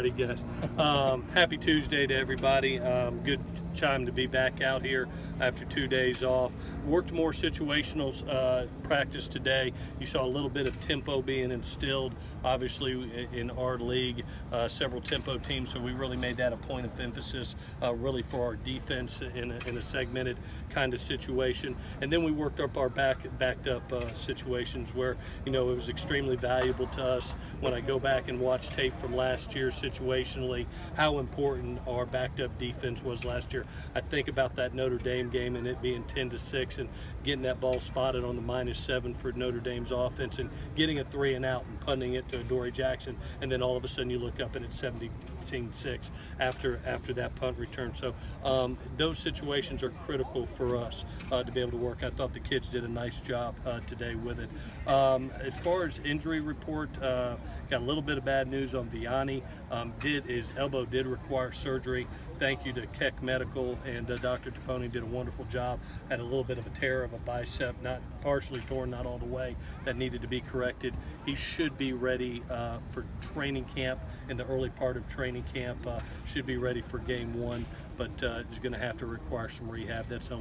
Alrighty, guys. Happy Tuesday to everybody. Good time to be back out here after 2 days off. Worked more situational practice today. You saw a little bit of tempo being instilled, obviously, in our league. Several tempo teams, so we really made that a point of emphasis, really for our defense in a segmented kind of situation. And then we worked up our backed up situations where, you know, it was extremely valuable to us when I go back and watch tape from last year situationally, how important our backed up defense was last year. I think about that Notre Dame game and it being 10-6 and getting that ball spotted on the -7 for Notre Dame's offense and getting a 3 and out and punting it to Adoree Jackson, and then all of a sudden you look up and it's 17-6 after that punt return. So those situations are critical for us to be able to work. I thought the kids did a nice job today with it. As far as injury report, got a little bit of bad news on Vianney. His elbow did require surgery. Thank you to Keck Medical, and Dr. Taponi did a wonderful job. Had a little bit of a tear of a bicep, not partially torn, not all the way, that needed to be corrected. He should be ready for training camp in the early part of training camp. Should be ready for game 1, but is going to have to require some rehab. That's the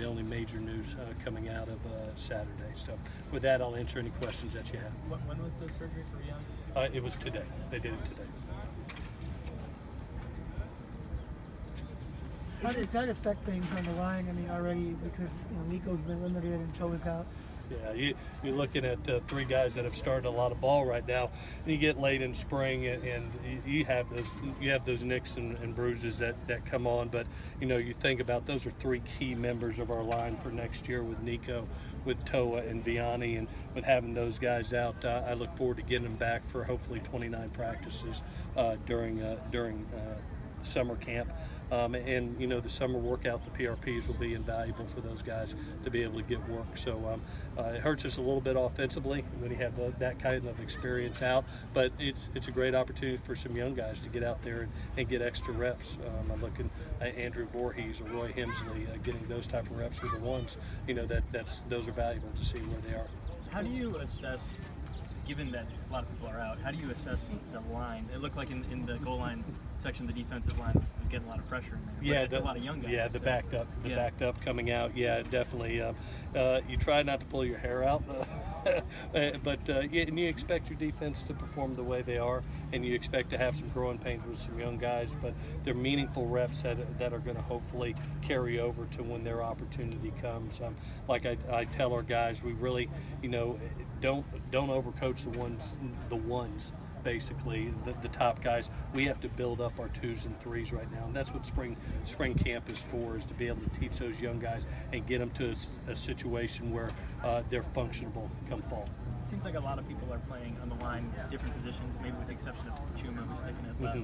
only major news coming out of Saturday. So with that, I'll answer any questions that you have. When was the surgery for Vianney? It was today. They did it today. How does that affect things on the line? I mean, already because Nico's been limited and so is out. Yeah, you're looking at 3 guys that have started a lot of ball right now. You get late in spring, and you have those nicks and bruises that come on. But you know, you think about those are 3 key members of our line for next year with Nico, with Toa, and Vianney, and with having those guys out, I look forward to getting them back for hopefully 29 practices during summer camp. And you know, the summer workout, the PRPs will be invaluable for those guys to be able to get work. So it hurts us a little bit offensively when you have that kind of experience out, but it's a great opportunity for some young guys to get out there and get extra reps. I'm looking at Andrew Voorhees or Roy Hemsley getting those type of reps with the ones. You know, those are valuable to see where they are. How do you assess, given that a lot of people are out, how do you assess the line? It looked like in the goal line section, the defensive line was getting a lot of pressure in there. Yeah, it's a lot of young guys. Yeah, backed up coming out. Yeah, definitely. You try not to pull your hair out, but and you expect your defense to perform the way they are, and you expect to have some growing pains with some young guys, but they're meaningful reps that are going to hopefully carry over to when their opportunity comes. Like I tell our guys, we really, you know, don't overcoach the ones. Basically, the top guys. We have to build up our 2s and 3s right now, and that's what spring camp is for, is to be able to teach those young guys and get them to a situation where they're functionable come fall. It seems like a lot of people are playing on the line, different positions, maybe with the exception of Chuma, who's sticking it. But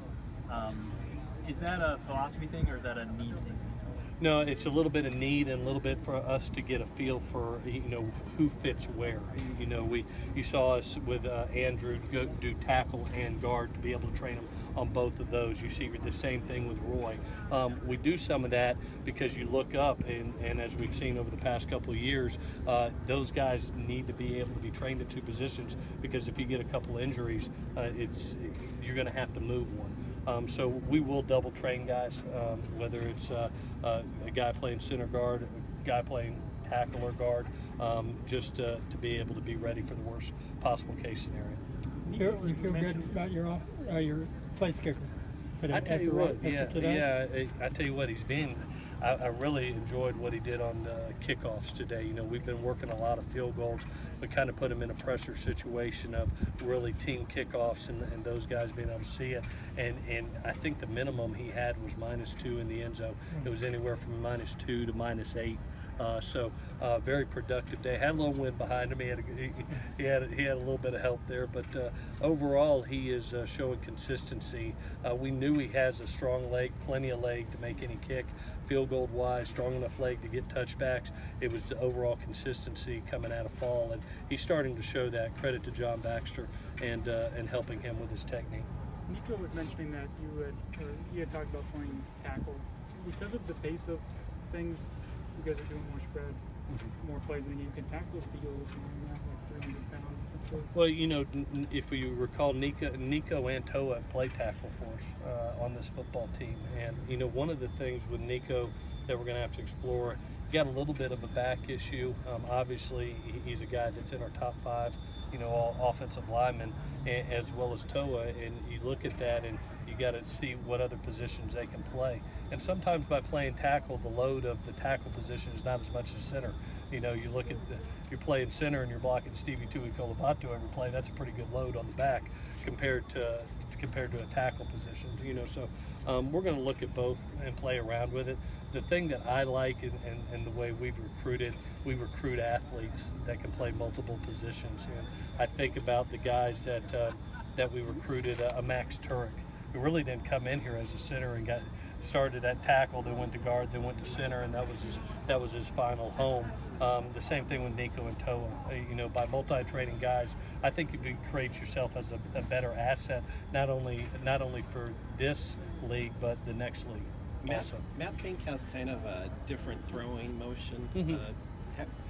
is that a philosophy thing, or is that a need thing? No, it's a little bit of need and a little bit for us to get a feel for, you know, who fits where. You know, you saw us with Andrew do tackle and guard to be able to train him on both of those. You see the same thing with Roy. We do some of that because you look up, and as we've seen over the past couple of years, those guys need to be able to be trained at 2 positions, because if you get a couple injuries, you're going to have to move one. So we will double train guys, whether it's a guy playing center guard, a guy playing tackle or guard, just to be able to be ready for the worst possible case scenario. You feel good about your place kicker today? I tell you what, I tell you what, I really enjoyed what he did on the kickoffs today. You know, we've been working a lot of field goals, but kind of put him in a pressure situation of really team kickoffs and those guys being able to see it. And I think the minimum he had was -2 in the end zone. It was anywhere from -2 to -8. So very productive day. Had a little wind behind him. He had a little bit of help there, but overall he is showing consistency. We knew he has a strong leg, plenty of leg to make any kick. Field goal wise, strong enough leg to get touchbacks. It was the overall consistency coming out of fall, and he's starting to show that. Credit to John Baxter and helping him with his technique. Nico was mentioning that he had talked about playing tackle. Because of the pace of things, you guys are doing more spread, more plays in the game. Can tackles be a little smaller than that, like 300 pounds? Well, you know, if you recall, Nico and Toa play tackle for us on this football team. And, you know, one of the things with Nico that we're going to have to explore, he got a little bit of a back issue. Obviously, he's a guy that's in our top 5, you know, all offensive linemen, as well as Toa. And you look at that and you got to see what other positions they can play. And sometimes by playing tackle, the load of the tackle position is not as much as center. You know, you look at you're playing center and you're blocking Stevie Tuikolavato every play. That's a pretty good load on the back compared to a tackle position. You know, so we're going to look at both and play around with it. The thing that I like and the way we've recruited, we recruit athletes that can play multiple positions. And I think about the guys that we recruited, a Max Turek, who really didn't come in here as a center and got started at tackle, then went to guard, then went to center, and that was his final home. The same thing with Nico and Toa. You know, by multi-training guys, I think you can create yourself as a better asset, not only for this league but the next league. Matt Fink has kind of a different throwing motion. Mm-hmm.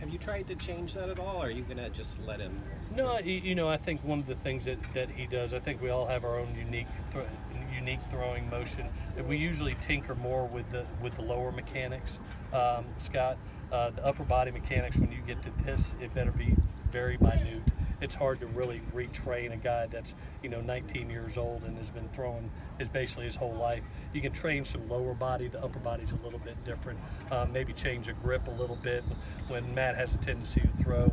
Have you tried to change that at all, or are you going to just let him? No, you know, I think one of the things that he does, I think we all have our own unique throwing motion. We usually tinker more with the lower mechanics, Scott. The upper body mechanics, when you get to this, it better be very minute. It's hard to really retrain a guy that's, you know, 19 years old and has been throwing basically his whole life. You can train some lower body. The upper body's a little bit different. Maybe change a grip a little bit. When Matt has a tendency to throw,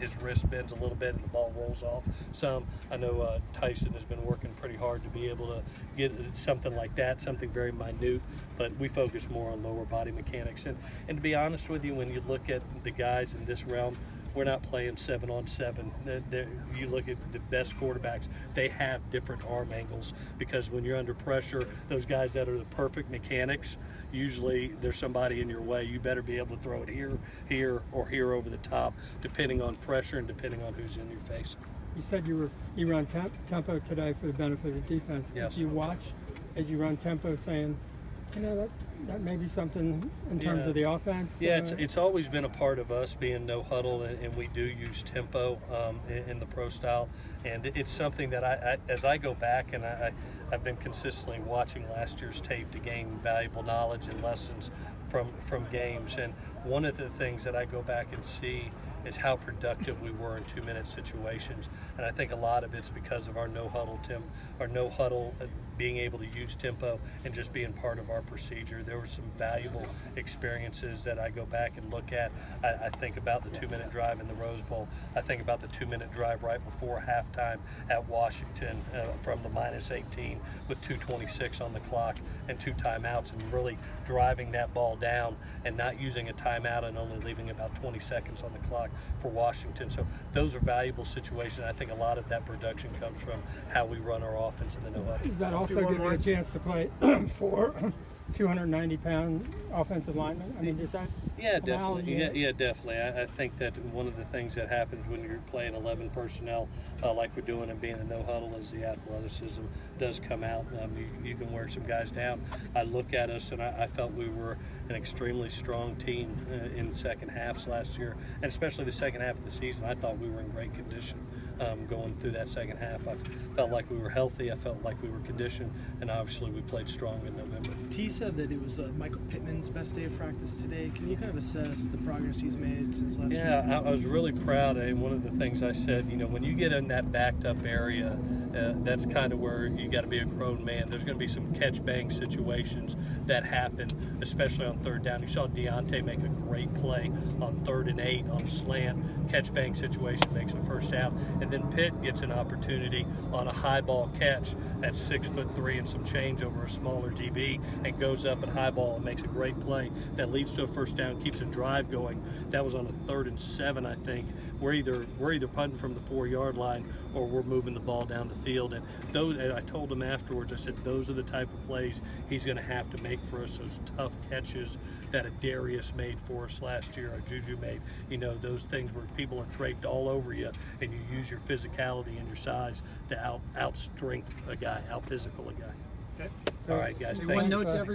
his wrist bends a little bit and the ball rolls off some. I know Tyson has been working pretty hard to be able to get something like that, something very minute, but we focus more on lower body mechanics. And to be honest with you, when you look at the guys in this realm, we're not playing 7-on-7. You look at the best quarterbacks, they have different arm angles, because when you're under pressure, those guys that are the perfect mechanics, usually there's somebody in your way. You better be able to throw it here, or here over the top, depending on pressure and depending on who's in your face. You said you run tempo today for the benefit of the defense. Yes. Did you watch as you run tempo saying, you know, that may be something in terms of the offense? Yeah, it's always been a part of us being no huddle, and we do use tempo in the pro style, and it's something that as I go back and I've been consistently watching last year's tape to gain valuable knowledge and lessons from games. And one of the things that I go back and see is how productive we were in 2-minute situations, and I think a lot of it's because of our no huddle being able to use tempo and just being part of our procedure. There were some valuable experiences that I go back and look at. I think about the 2-minute drive in the Rose Bowl. I think about the 2-minute drive right before halftime at Washington from the -18 with 2:26 on the clock and 2 timeouts, and really driving that ball down and not using a timeout and only leaving about 20 seconds on the clock for Washington. So those are valuable situations. I think a lot of that production comes from how we run our offense in the no huddle. Does that also give you a chance to play for 290-pound offensive linemen? I mean, does that? Yeah, definitely. Yeah, definitely. I think that one of the things that happens when you're playing 11 personnel like we're doing and being a no huddle is the athleticism does come out. You can wear some guys down. I look at us and I felt we were an extremely strong team in the second halves last year, and especially the second half of the season. I thought we were in great condition going through that second half. I felt like we were healthy. I felt like we were conditioned, and obviously we played strong in November. T said that it was Michael Pittman's best day of practice today. Can you kind of assess the progress he's made since last week? Yeah, I was really proud. And one of the things I said, you know, when you get in that backed up area, that's kind of where you got to be a grown man. There's going to be some catch bang situations that happen, especially on third down. You saw Deontay make a great play on 3rd and 8 on a slant. Catch bang situation makes a first down, and then Pitt gets an opportunity on a high ball catch at 6'3" and some change over a smaller DB, and goes up and high ball and makes a great play that leads to a first down, keeps a drive going. That was on a 3rd and 7, I think. We're either punting from the 4-yard line or we're moving the ball down the field. And I told him afterwards, I said, those are the type of plays he's going to have to make for us, those tough catches that a Darius made for us last year, or Juju made. You know, those things where people are draped all over you and you use your physicality and your size to out-strength a guy, out-physical a guy. Okay. All right, guys. One Thank you. note to every